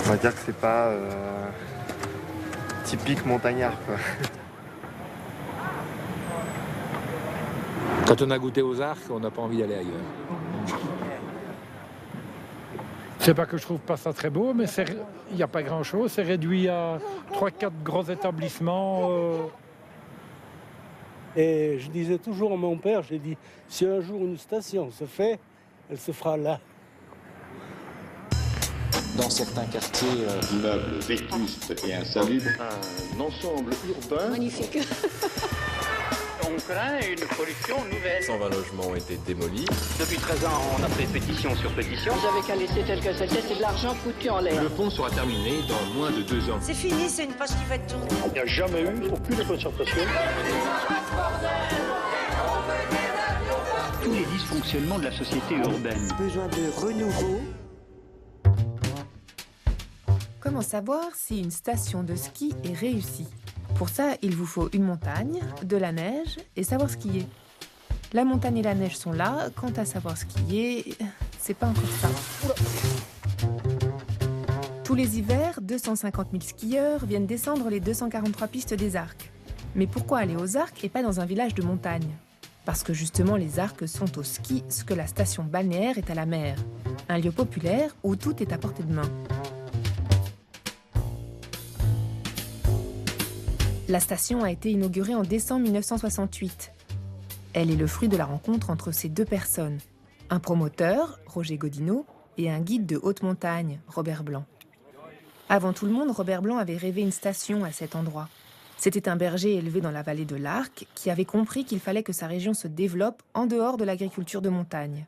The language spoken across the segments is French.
On va dire que c'est pas typique montagnard, quoi. Quand on a goûté aux arcs, on n'a pas envie d'aller ailleurs. C'est pas que je trouve pas ça très beau, mais il n'y a pas grand-chose. C'est réduit à 3-4 gros établissements. Et je disais toujours à mon père, j'ai dit, si un jour une station se fait, elle se fera là. Dans certains quartiers... Immeubles vétustes et insalubres. Un ensemble urbain. Magnifique. On craint une pollution nouvelle. 120 logements ont été démolis. Depuis 13 ans, on a fait pétition sur pétition. Vous avez qu'à laisser tel que c'était, c'est de l'argent foutu en l'air. Le pont sera terminé dans moins de 2 ans. C'est fini, c'est une page qui va être tournée. Il n'y a jamais eu aucune concertation. Tous les dysfonctionnements de la société urbaine. Besoin de renouveau. Comment savoir si une station de ski est réussie ? Pour ça, il vous faut une montagne, de la neige et savoir skier. La montagne et la neige sont là, quant à savoir skier, c'est pas encore ça. Tous les hivers, 250 000 skieurs viennent descendre les 243 pistes des Arcs. Mais pourquoi aller aux Arcs et pas dans un village de montagne ? Parce que justement, les Arcs sont au ski ce que la station balnéaire est à la mer. Un lieu populaire où tout est à portée de main. La station a été inaugurée en décembre 1968. Elle est le fruit de la rencontre entre ces deux personnes. Un promoteur, Roger Godineau, et un guide de haute montagne, Robert Blanc. Avant tout le monde, Robert Blanc avait rêvé une station à cet endroit. C'était un berger élevé dans la vallée de l'Arc qui avait compris qu'il fallait que sa région se développe en dehors de l'agriculture de montagne.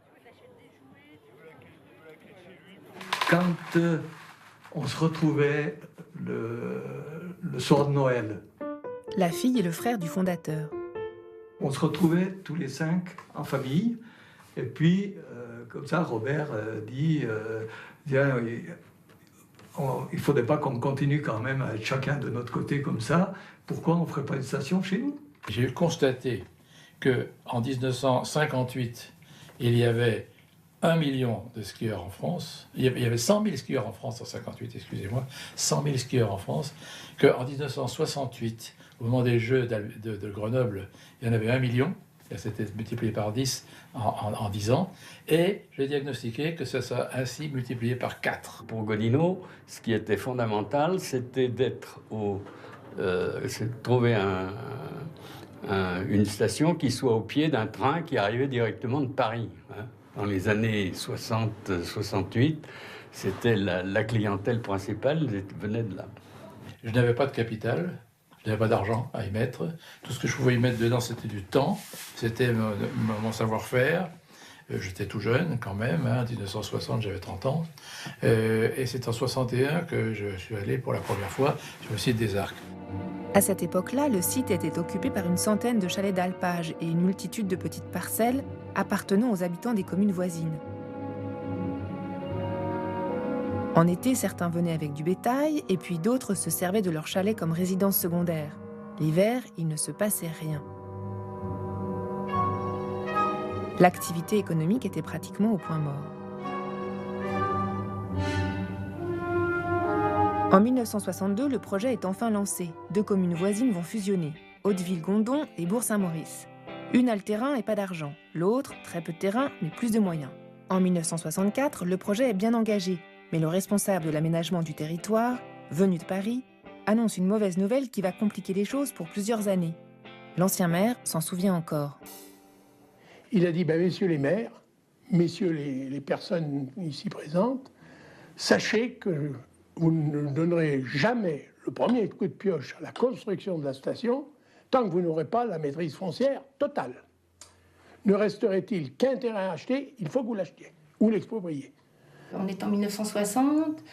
Quand on se retrouvait le soir de Noël, la fille et le frère du fondateur. On se retrouvait tous les 5 en famille, et puis, comme ça, Robert dit tiens, il ne faudrait pas qu'on continue quand même à être chacun de notre côté comme ça. Pourquoi on ne ferait pas une station chez nous ? J'ai constaté qu'en 1958, il y avait 1 million de skieurs en France. Il y avait 100 000 skieurs en France en 58, excusez-moi. 100 000 skieurs en France. Qu'en 1968, au moment des Jeux de Grenoble, il y en avait 1 million. C'était multiplié par 10 en 10 ans. Et j'ai diagnostiqué que ça soit ainsi multiplié par 4. Pour Godineau, ce qui était fondamental, c'était c'est de trouver une station qui soit au pied d'un train qui arrivait directement de Paris. Dans les années 60-68, c'était la clientèle principale venait de là. Je n'avais pas de capital. Je n'avais pas d'argent à y mettre. Tout ce que je pouvais y mettre dedans, c'était du temps, c'était mon savoir-faire. J'étais tout jeune quand même, en 1960, j'avais 30 ans. Et c'est en 61 que je suis allé pour la première fois sur le site des Arcs. À cette époque-là, le site était occupé par une centaine de chalets d'alpage et une multitude de petites parcelles appartenant aux habitants des communes voisines. En été, certains venaient avec du bétail, et puis d'autres se servaient de leur chalet comme résidence secondaire. L'hiver, il ne se passait rien. L'activité économique était pratiquement au point mort. En 1962, le projet est enfin lancé. 2 communes voisines vont fusionner, Hauteville-Gondon et Bourg-Saint-Maurice. Une a le terrain et pas d'argent, l'autre, très peu de terrain, mais plus de moyens. En 1964, le projet est bien engagé. Mais le responsable de l'aménagement du territoire, venu de Paris, annonce une mauvaise nouvelle qui va compliquer les choses pour plusieurs années. L'ancien maire s'en souvient encore. Il a dit, messieurs les maires, messieurs les personnes ici présentes, sachez que vous ne donnerez jamais le premier coup de pioche à la construction de la station tant que vous n'aurez pas la maîtrise foncière totale. Ne resterait-il qu'un terrain à acheter, il faut que vous l'achetiez ou l'expropriez. On est en 1960,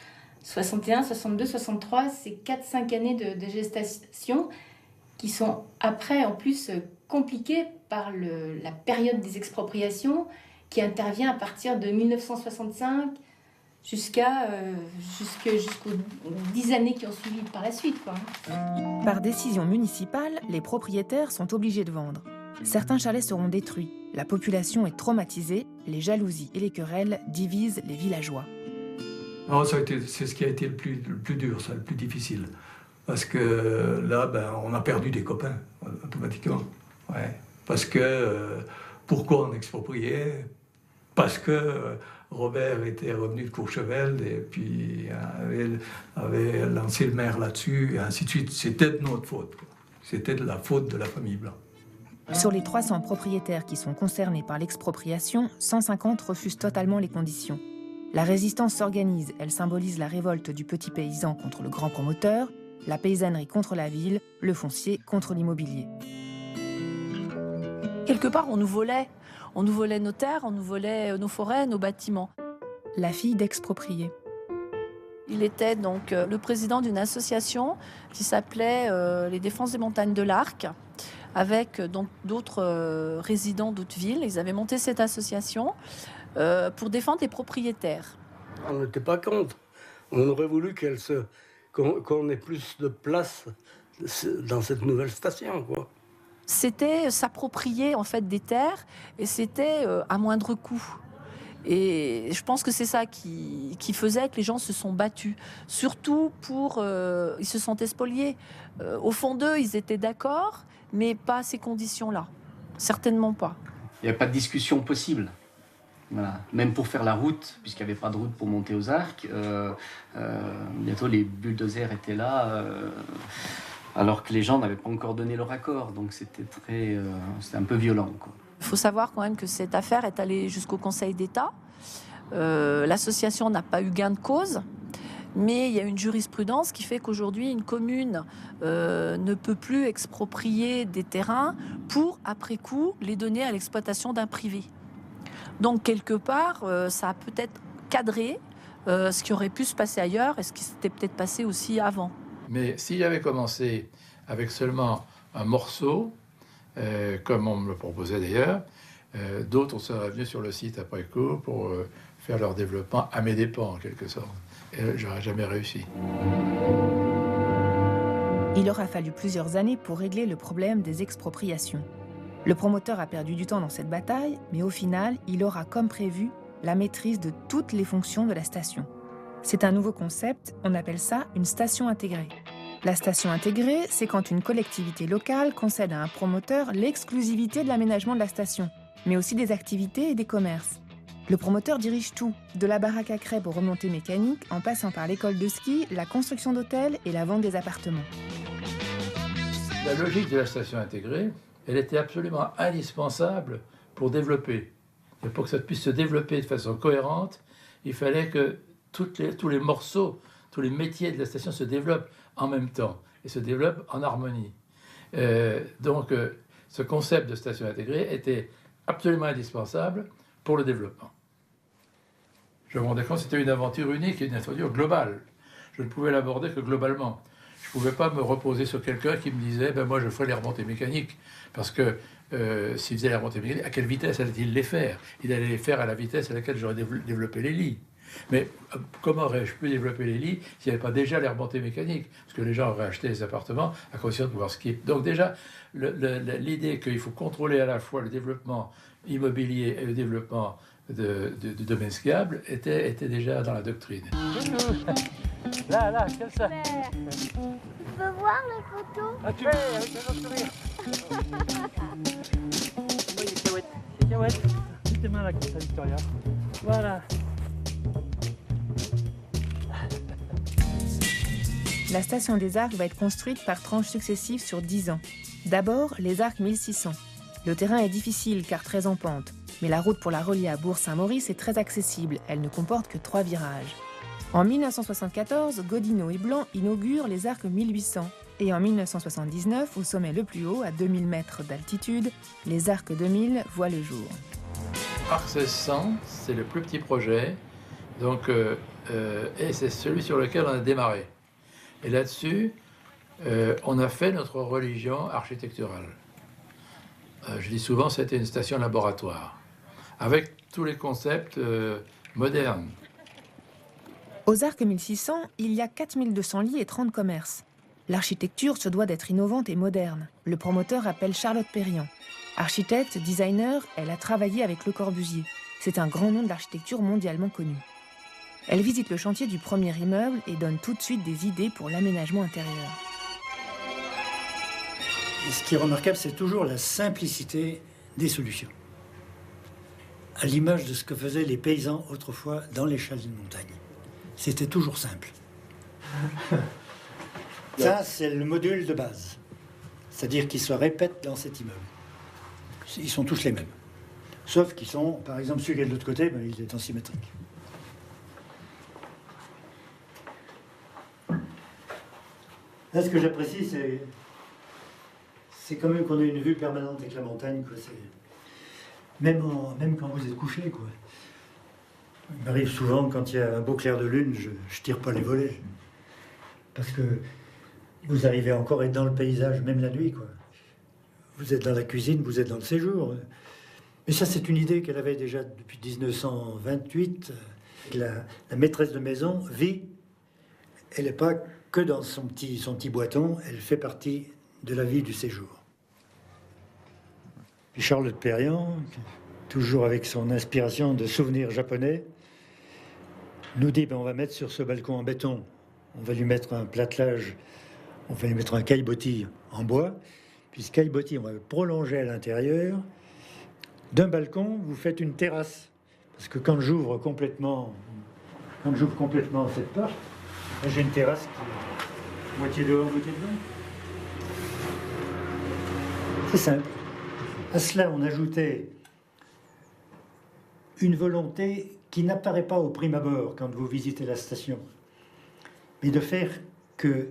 61, 62, 63, c'est 4-5 années de gestation qui sont après en plus compliquées par la période des expropriations qui intervient à partir de 1965 jusqu'aux 10 années qui ont suivi par la suite, quoi. Par décision municipale, les propriétaires sont obligés de vendre. Certains chalets seront détruits, la population est traumatisée, les jalousies et les querelles divisent les villageois. Non, c'est ce qui a été le plus dur, ça, le plus difficile. Parce que là, on a perdu des copains, automatiquement. Ouais. Parce que, pourquoi on expropriait? Parce que Robert était revenu de Courchevel et puis avait lancé le maire là-dessus, et ainsi de suite. C'était de notre faute, quoi. C'était de la faute de la famille Blanc. Sur les 300 propriétaires qui sont concernés par l'expropriation, 150 refusent totalement les conditions. La résistance s'organise, elle symbolise la révolte du petit paysan contre le grand promoteur, la paysannerie contre la ville, le foncier contre l'immobilier. Quelque part, on nous volait nos terres, on nous volait nos forêts, nos bâtiments. La fille d'exproprié. Il était donc le président d'une association qui s'appelait les Défenses des montagnes de l'Arc, avec donc d'autres résidents d'autres villes. Ils avaient monté cette association pour défendre les propriétaires. On n'était pas contre. On aurait voulu qu'on ait plus de place dans cette nouvelle station, quoi. C'était s'approprier en fait des terres et c'était à moindre coût. Et je pense que c'est ça qui faisait que les gens se sont battus. Surtout ils se sentaient spoliés. Au fond d'eux, ils étaient d'accord, mais pas à ces conditions-là. Certainement pas. Il n'y avait pas de discussion possible. Voilà. Même pour faire la route, puisqu'il n'y avait pas de route pour monter aux Arcs, bientôt les bulldozers étaient là, alors que les gens n'avaient pas encore donné leur accord. Donc c'était un peu violent, quoi. Il faut savoir quand même que cette affaire est allée jusqu'au Conseil d'État. L'association n'a pas eu gain de cause, mais il y a une jurisprudence qui fait qu'aujourd'hui, une commune ne peut plus exproprier des terrains pour, après coup, les donner à l'exploitation d'un privé. Donc, quelque part, ça a peut-être cadré ce qui aurait pu se passer ailleurs et ce qui s'était peut-être passé aussi avant. Mais s'il avait commencé avec seulement un morceau, comme on me le proposait d'ailleurs, d'autres seraient venus sur le site après coup pour faire leur développement à mes dépens, en quelque sorte. Et j'aurais jamais réussi. Il aura fallu plusieurs années pour régler le problème des expropriations. Le promoteur a perdu du temps dans cette bataille, mais au final, il aura, comme prévu, la maîtrise de toutes les fonctions de la station. C'est un nouveau concept, on appelle ça une station intégrée. La station intégrée, c'est quand une collectivité locale concède à un promoteur l'exclusivité de l'aménagement de la station, mais aussi des activités et des commerces. Le promoteur dirige tout, de la baraque à crêpes aux remontées mécaniques, en passant par l'école de ski, la construction d'hôtels et la vente des appartements. La logique de la station intégrée, elle était absolument indispensable pour développer. Et pour que ça puisse se développer de façon cohérente, il fallait que tous les morceaux, tous les métiers de la station se développent en même temps et se développent en harmonie. Donc, ce concept de station intégrée était absolument indispensable pour le développement. Je me rendais compte que c'était une aventure unique et une aventure globale. Je ne pouvais l'aborder que globalement. Je ne pouvais pas me reposer sur quelqu'un qui me disait « moi, je ferai les remontées mécaniques ». Parce que s'il faisait les remontées mécaniques, à quelle vitesse allait-il les faire? Il allait les faire à la vitesse à laquelle j'aurais développé les lits. Mais comment aurais-je pu développer les lits s'il n'y avait pas déjà les remontées mécaniques? Parce que les gens auraient acheté les appartements à condition de pouvoir skier. Donc déjà, l'idée qu'il faut contrôler à la fois le développement immobilier et le développement du domaine skiable était déjà dans la doctrine. Là, comme ça. Tu peux voir la photo? Ah, tu veux, avec un autre sourire. Les cacahuètes. Mets tes mains là, comme ça, Victoria. Voilà. La station des Arcs va être construite par tranches successives sur 10 ans. D'abord, les Arcs 1600. Le terrain est difficile car très en pente, mais la route pour la relier à Bourg-Saint-Maurice est très accessible, elle ne comporte que 3 virages. En 1974, Godinot et Blanc inaugurent les Arcs 1800. Et en 1979, au sommet le plus haut, à 2000 mètres d'altitude, les Arcs 2000 voient le jour. Arc 1600, c'est le plus petit projet, donc, et c'est celui sur lequel on a démarré. Et là-dessus, on a fait notre religion architecturale. Je dis souvent, c'était une station laboratoire, avec tous les concepts modernes. Aux Arcs 1600, il y a 4200 lits et 30 commerces. L'architecture se doit d'être innovante et moderne. Le promoteur appelle Charlotte Perriand. Architecte, designer, elle a travaillé avec Le Corbusier. C'est un grand nom de l'architecture mondialement connu. Elle visite le chantier du premier immeuble et donne tout de suite des idées pour l'aménagement intérieur. Et ce qui est remarquable, c'est toujours la simplicité des solutions. À l'image de ce que faisaient les paysans autrefois dans les chalets de montagne. C'était toujours simple. Ça, c'est le module de base. C'est-à-dire qu'ils se répètent dans cet immeuble. Ils sont tous les mêmes. Sauf qu'ils sont, par exemple, celui qui est de l'autre côté, il est en symétrique. Là, ce que j'apprécie, c'est quand même qu'on ait une vue permanente avec la montagne, quoi. Même quand vous êtes couché, quoi. Il m'arrive souvent, quand il y a un beau clair de lune, je tire pas les volets. Parce que vous arrivez encore à être dans le paysage, même la nuit, quoi. Vous êtes dans la cuisine, vous êtes dans le séjour. Mais ça, c'est une idée qu'elle avait déjà depuis 1928. La maîtresse de maison vit, elle n'est pas que dans son petit boiton, elle fait partie de la vie du séjour. Puis Charlotte Perriand, toujours avec son inspiration de souvenirs japonais, nous dit on va mettre sur ce balcon en béton, on va lui mettre un platelage, on va lui mettre un caillebotis en bois, puis ce caillebotis, on va le prolonger à l'intérieur. D'un balcon, vous faites une terrasse. Parce que quand j'ouvre complètement cette porte, j'ai une terrasse qui est moitié dehors, moitié dedans. C'est simple. À cela, on ajoutait une volonté qui n'apparaît pas au prime abord quand vous visitez la station, mais de faire que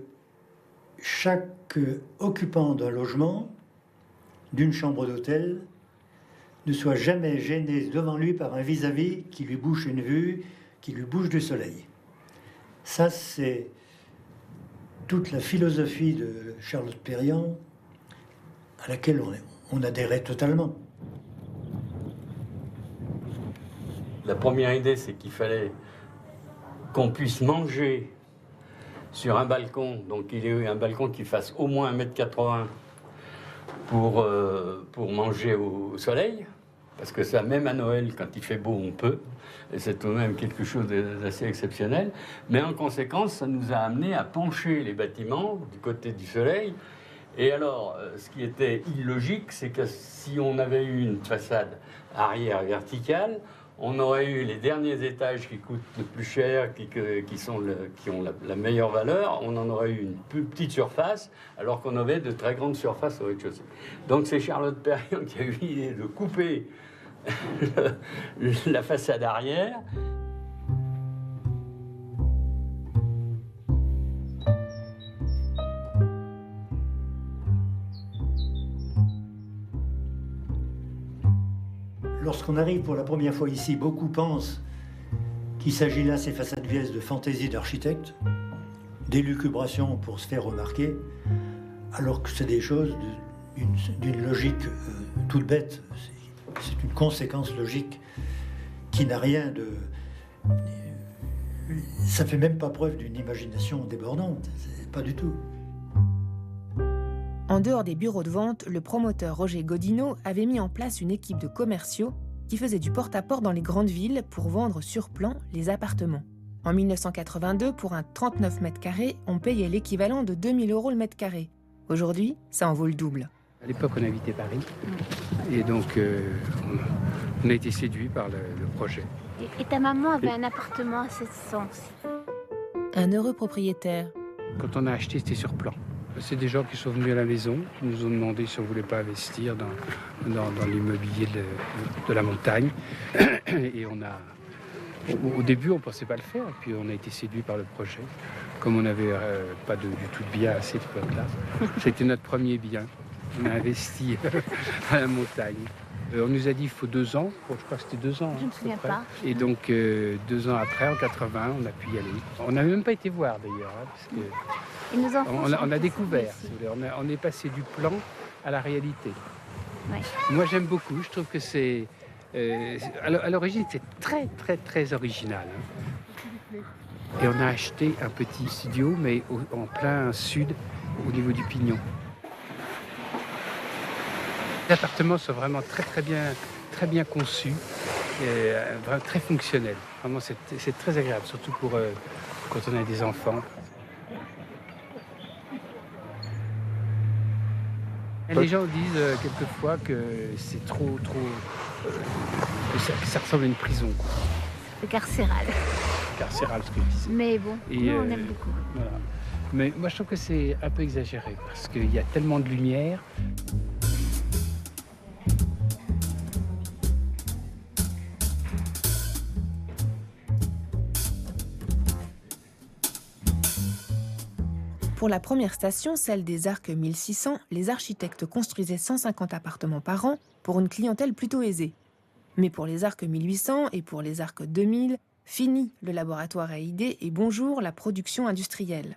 chaque occupant d'un logement, d'une chambre d'hôtel, ne soit jamais gêné devant lui par un vis-à-vis qui lui bouche une vue, qui lui bouche du soleil. Ça, c'est toute la philosophie de Charlotte Perriand à laquelle on adhérait totalement. La première idée, c'est qu'il fallait qu'on puisse manger sur un balcon. Donc il y a eu un balcon qui fasse au moins 1,80 m pour manger au soleil. Parce que ça, même à Noël, quand il fait beau, on peut. Et c'est tout de même quelque chose d'assez exceptionnel. Mais en conséquence, ça nous a amené à pencher les bâtiments du côté du soleil. Et alors, ce qui était illogique, c'est que si on avait eu une façade arrière verticale, on aurait eu les derniers étages qui coûtent le plus cher, qui ont la meilleure valeur. On en aurait eu une plus petite surface, alors qu'on avait de très grandes surfaces au rez-de-chaussée. Donc c'est Charlotte Perriand qui a eu l'idée de couper la façade arrière. Lorsqu'on arrive pour la première fois ici, beaucoup pensent qu'il s'agit là, ces façades vielles, de fantaisie d'architecte, d'élucubration pour se faire remarquer, alors que c'est des choses d'une logique toute bête. C'est une conséquence logique qui n'a rien de... Ça fait même pas preuve d'une imagination débordante, pas du tout. En dehors des bureaux de vente, le promoteur Roger Godineau avait mis en place une équipe de commerciaux qui faisait du porte-à-porte dans les grandes villes pour vendre sur plan les appartements. En 1982, pour un 39 mètres carrés, on payait l'équivalent de 2000 € le mètre carré. Aujourd'hui, ça en vaut le double. À l'époque, on habitait Paris. Et donc, on a été séduits par le projet. Et ta maman avait un appartement à 700 aussi. Un heureux propriétaire. Quand on a acheté, c'était sur plan. C'est des gens qui sont venus à la maison, qui nous ont demandé si on ne voulait pas investir dans l'immobilier de la montagne. Et au début, on ne pensait pas le faire. Puis on a été séduits par le projet. Comme on n'avait pas du tout de bien à cette époque-là. C'était notre premier bien. On a investi à la montagne. On nous a dit qu'il faut 2 ans. Bon, je crois que c'était 2 ans. Je ne me souviens pas. Et donc, 2 ans après, en 80, on a pu y aller. On n'avait même pas été voir, d'ailleurs. Parce que et nos enfants on a découvert. Si vous voulez. On est passé du plan à la réalité. Ouais. Moi, j'aime beaucoup. Je trouve que c'est... à l'origine, c'est très, très, très original. Hein. Et on a acheté un petit studio, mais en plein sud, au niveau du Pignon. Les appartements sont vraiment très bien conçus. très fonctionnel. Vraiment, c'est très agréable, surtout pour quand on a des enfants. Les gens disent quelquefois que c'est trop que ça ressemble à une prison. C'est carcéral. Carcéral, ce qu'ils disent. Mais bon, nous, on aime beaucoup. Voilà. Mais moi, je trouve que c'est un peu exagéré, parce qu'il y a tellement de lumière. Pour la première station, celle des Arcs 1600, les architectes construisaient 150 appartements par an pour une clientèle plutôt aisée. Mais pour les Arcs 1800 et pour les Arcs 2000, fini le laboratoire à idées et bonjour la production industrielle.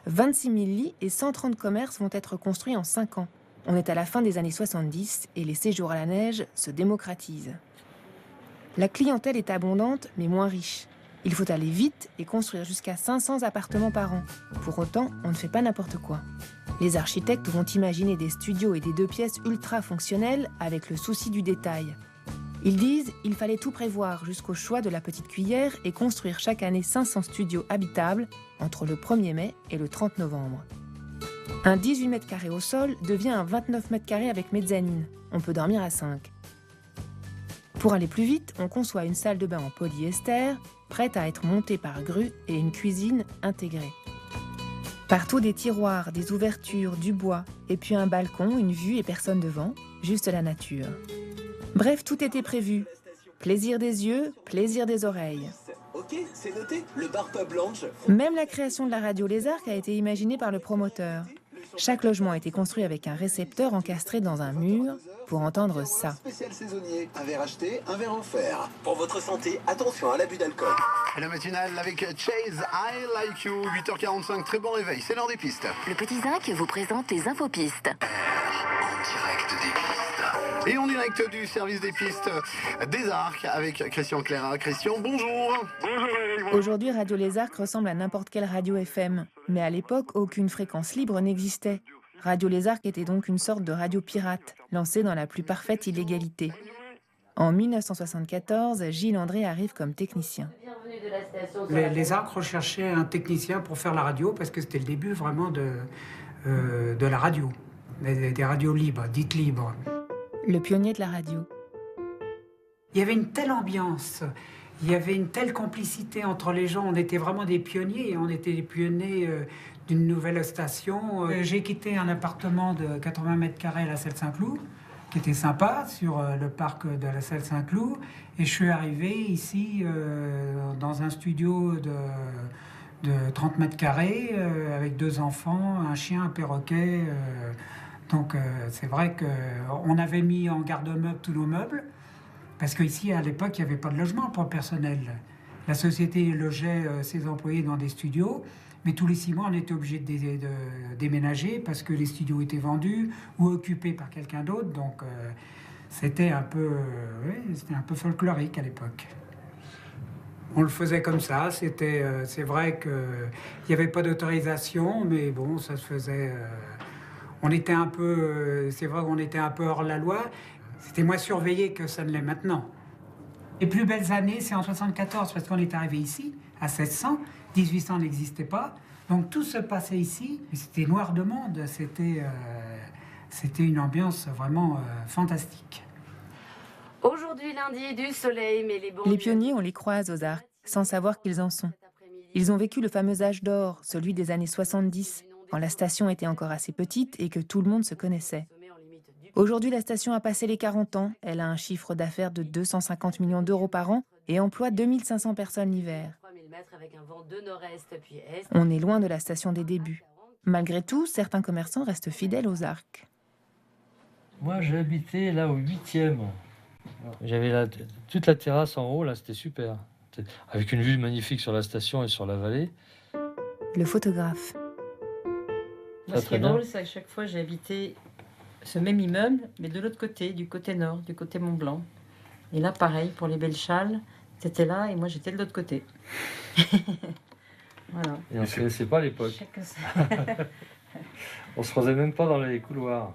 26 000 lits et 130 commerces vont être construits en 5 ans. On est à la fin des années 70 et les séjours à la neige se démocratisent. La clientèle est abondante mais moins riche. Il faut aller vite et construire jusqu'à 500 appartements par an. Pour autant, on ne fait pas n'importe quoi. Les architectes vont imaginer des studios et des 2 pièces ultra fonctionnelles avec le souci du détail. Ils disent qu'il fallait tout prévoir jusqu'au choix de la petite cuillère et construire chaque année 500 studios habitables entre le 1er mai et le 30 novembre. Un 18 mètres carrés au sol devient un 29 mètres carrés avec mezzanine. On peut dormir à 5. Pour aller plus vite, on conçoit une salle de bain en polyester, prête à être montée par grue et une cuisine intégrée. Partout des tiroirs, des ouvertures, du bois, et puis un balcon, une vue et personne devant, juste la nature. Bref, tout était prévu. Plaisir des yeux, plaisir des oreilles. Ok, c'est noté, le bar pub lounge. Même la création de la radio Les Arcs a été imaginée par le promoteur. Chaque logement a été construit avec un récepteur encastré dans un mur pour entendre ça. Spécial saisonnier, un verre acheté, un verre offert. Pour votre santé, attention à l'abus d'alcool. La matinale avec Chase, I Like You, 8h45, très bon réveil, c'est l'heure des pistes. Le Petit Zinc vous présente les infopistes. En direct des pistes. Et en direct du service des pistes des Arcs avec Christian Clairat. Christian, bonjour. Bonjour Eric. Aujourd'hui, Radio Les Arcs ressemble à n'importe quelle radio FM. Mais à l'époque, aucune fréquence libre n'existait. Radio Les Arcs était donc une sorte de radio pirate, lancée dans la plus parfaite illégalité. En 1974, Gilles André arrive comme technicien. Les Arcs recherchaient un technicien pour faire la radio parce que c'était le début vraiment de la radio, des radios libres, dites libres. Le pionnier de la radio. Il y avait une telle ambiance, il y avait une telle complicité entre les gens. On était vraiment des pionniers, on était des pionniers d'une nouvelle station. J'ai quitté un appartement de 80 mètres carrés à la Selle-Saint-Cloud, qui était sympa, sur le parc de la Selle-Saint-Cloud. Et je suis arrivé ici dans un studio de 30 mètres carrés, avec 2 enfants, un chien, un perroquet. Donc c'est vrai qu'on avait mis en garde-meuble tous nos meubles, parce qu'ici, à l'époque, il n'y avait pas de logement pour le personnel. La société logeait ses employés dans des studios, mais tous les 6 mois, on était obligé de déménager parce que les studios étaient vendus ou occupés par quelqu'un d'autre. Donc c'était un peu folklorique à l'époque. On le faisait comme ça. C'est vrai qu'il n'y avait pas d'autorisation, mais bon, ça se faisait... On était un peu... c'est vrai qu'on était un peu hors la loi. C'était moins surveillé que ça ne l'est maintenant. Les plus belles années, c'est en 74, parce qu'on est arrivé ici, à 1600. 1800 n'existait pas. Donc tout se passait ici. C'était noir de monde. C'était une ambiance vraiment fantastique. Aujourd'hui, lundi, du soleil, mais les bons... Les pionniers, on les croise aux Arcs, sans savoir qu'ils en sont. Ils ont vécu le fameux âge d'or, celui des années 70, quand la station était encore assez petite et que tout le monde se connaissait. Aujourd'hui, la station a passé les 40 ans. Elle a un chiffre d'affaires de 250 millions d'euros par an et emploie 2500 personnes l'hiver. On est loin de la station des débuts. Malgré tout, certains commerçants restent fidèles aux Arcs. Moi, j'ai habité là au 8e. J'avais toute la terrasse en haut, là, c'était super. Avec une vue magnifique sur la station et sur la vallée. Le photographe. Moi, ce qui est drôle, c'est qu'à chaque fois, j'ai habité ce même immeuble, mais de l'autre côté, du côté nord, du côté Mont-Blanc. Et là, pareil, pour les belles châles, c'était là et moi, j'étais de l'autre côté. Voilà. Et on ne se connaissait pas à l'époque. On se croisait même pas dans les couloirs.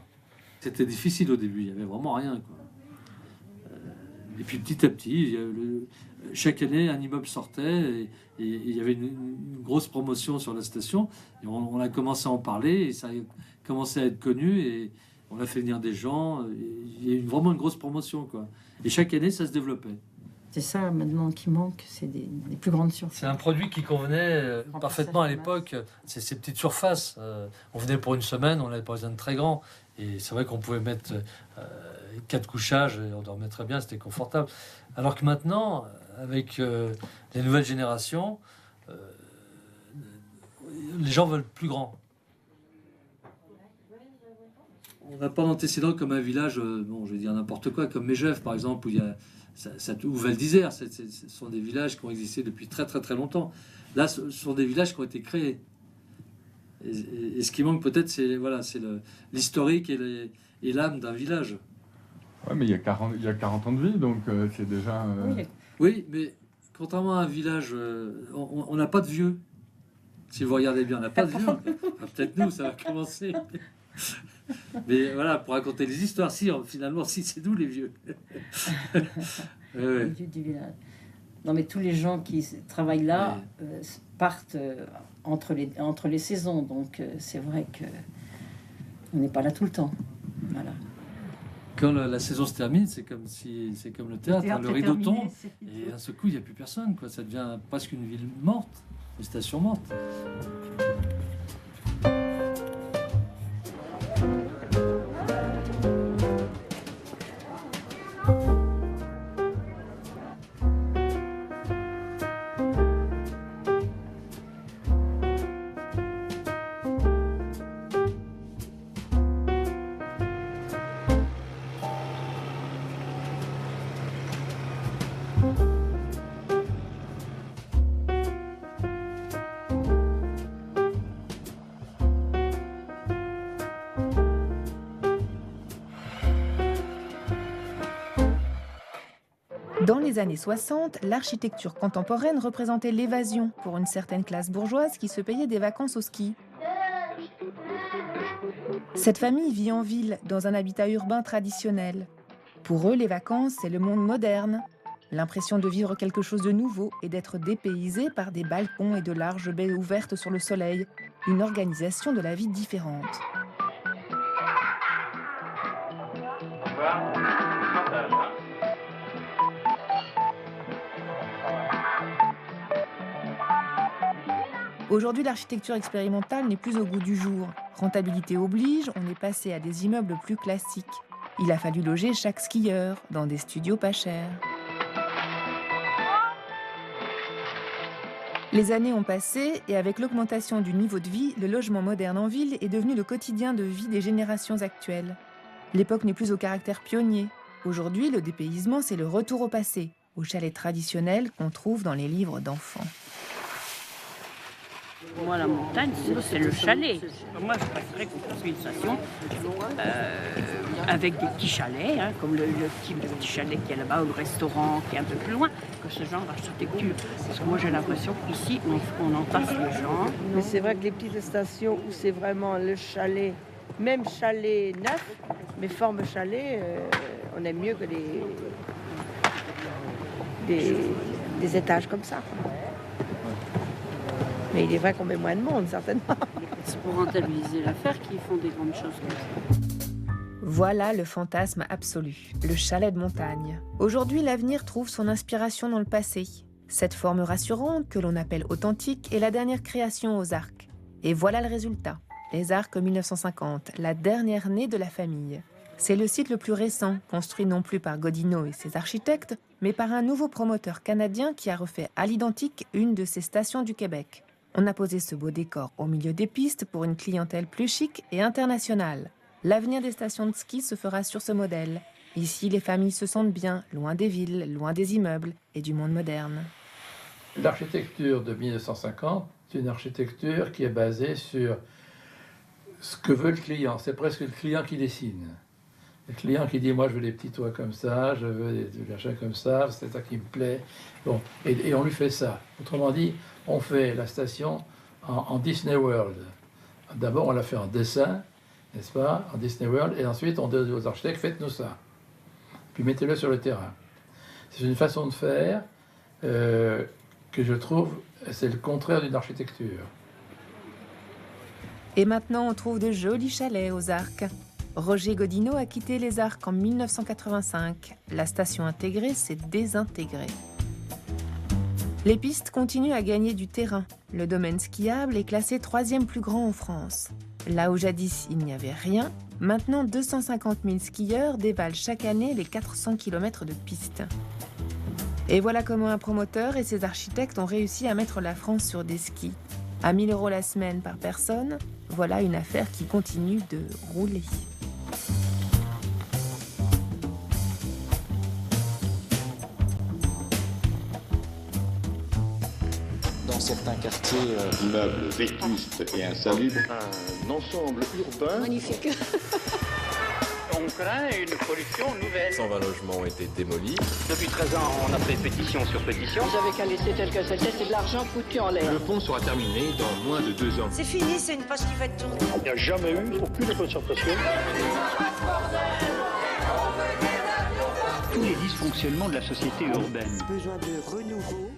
C'était difficile au début, il n'y avait vraiment rien, quoi. Et puis petit à petit, chaque année, un immeuble sortait et il y avait une grosse promotion sur la station. Et on a commencé à en parler et ça a commencé à être connu et on a fait venir des gens. Il y a eu vraiment une grosse promotion, quoi. Et chaque année, ça se développait. C'est ça maintenant qui manque, c'est des plus grandes surfaces. C'est un produit qui convenait parfaitement à l'époque. C'est ces petites surfaces. On venait pour une semaine, on n'avait pas besoin de très grand. Et c'est vrai qu'on pouvait mettre 4 couchages et on dormait très bien, c'était confortable. Alors que maintenant, avec les nouvelles générations, les gens veulent plus grand. On n'a pas d'antécédent comme un village, bon, je vais dire n'importe quoi, comme Megève par exemple, où il y a ou Val d'Isère, ce sont des villages qui ont existé depuis très très très longtemps. Là, ce sont des villages qui ont été créés. Et ce qui manque peut-être, c'est l'historique et l'âme d'un village. Ouais, mais il y a 40 ans de vie, donc c'est déjà... Oui, mais contrairement à un village, on n'a pas de vieux. Si vous regardez bien, on n'a pas de vieux. Enfin, peut-être nous, ça va commencer. Mais voilà, pour raconter les histoires, finalement, c'est nous les vieux. Les vieux du village. Non, mais tous les gens qui travaillent là partent entre les saisons, donc c'est vrai que on n'est pas là tout le temps. Voilà. Quand la saison se termine, c'est comme le théâtre, le rideau tombe, et à ce coup, il n'y a plus personne, quoi. Ça devient presque une ville morte, une station morte. Dans les années 60, l'architecture contemporaine représentait l'évasion pour une certaine classe bourgeoise qui se payait des vacances au ski. Cette famille vit en ville, dans un habitat urbain traditionnel. Pour eux, les vacances, c'est le monde moderne. L'impression de vivre quelque chose de nouveau et d'être dépaysé par des balcons et de larges baies ouvertes sur le soleil. Une organisation de la vie différente. Aujourd'hui, l'architecture expérimentale n'est plus au goût du jour. Rentabilité oblige, on est passé à des immeubles plus classiques. Il a fallu loger chaque skieur dans des studios pas chers. Les années ont passé et avec l'augmentation du niveau de vie, le logement moderne en ville est devenu le quotidien de vie des générations actuelles. L'époque n'est plus au caractère pionnier. Aujourd'hui, le dépaysement, c'est le retour au passé, au chalet traditionnel qu'on trouve dans les livres d'enfants. Moi, la montagne, c'est le chalet. Moi, je préférerais qu'on fasse une station avec des petits chalets, hein, comme le type de petit chalet qui est là-bas, ou le restaurant qui est un peu plus loin, que ce genre d'architecture. Parce que moi, j'ai l'impression qu'ici, on entasse les gens. Mais c'est vrai que les petites stations où c'est vraiment le chalet, même chalet neuf, mais forme chalet, on aime mieux que des étages comme ça. Mais il est vrai qu'on met moins de monde, certainement. C'est pour rentabiliser l'affaire qu'ils font des grandes choses comme ça. Voilà le fantasme absolu, le chalet de montagne. Aujourd'hui, l'avenir trouve son inspiration dans le passé. Cette forme rassurante, que l'on appelle authentique, est la dernière création aux Arcs. Et voilà le résultat. Les Arcs 1950, la dernière née de la famille. C'est le site le plus récent, construit non plus par Godino et ses architectes, mais par un nouveau promoteur canadien qui a refait à l'identique une de ses stations du Québec. On a posé ce beau décor au milieu des pistes pour une clientèle plus chic et internationale. L'avenir des stations de ski se fera sur ce modèle. Ici, les familles se sentent bien, loin des villes, loin des immeubles et du monde moderne. L'architecture de 1950, c'est une architecture qui est basée sur ce que veut le client. C'est presque le client qui dessine. Le client qui dit, moi je veux des petits toits comme ça, je veux des machins comme ça, c'est ça qui me plaît. Bon, et on lui fait ça. Autrement dit, on fait la station en Disney World. D'abord, on l'a fait en dessin, n'est-ce pas, en Disney World, et ensuite on dit aux architectes, faites-nous ça. Puis mettez-le sur le terrain. C'est une façon de faire que je trouve, c'est le contraire d'une architecture. Et maintenant, on trouve de jolis chalets aux Arcs. Roger Godineau a quitté les Arcs en 1985. La station intégrée s'est désintégrée. Les pistes continuent à gagner du terrain. Le domaine skiable est classé 3e plus grand en France. Là où jadis il n'y avait rien, maintenant 250 000 skieurs dévalent chaque année les 400 km de pistes. Et voilà comment un promoteur et ses architectes ont réussi à mettre la France sur des skis. À 1 000 € la semaine par personne, voilà une affaire qui continue de rouler. Dans certains quartiers, immeubles vétustes et insalubres, un ensemble urbain magnifique. On craint une pollution nouvelle. 120 logements ont été démolis. Depuis 13 ans, on a fait pétition sur pétition. Vous avez qu'à laisser tel que c'était, c'est de l'argent foutu en l'air. Le pont sera terminé dans moins de 2 ans. C'est fini, c'est une page qui va être tournée. Il n'y a jamais eu aucune concertation. Tous les dysfonctionnements de la société urbaine. Besoin de renouveau.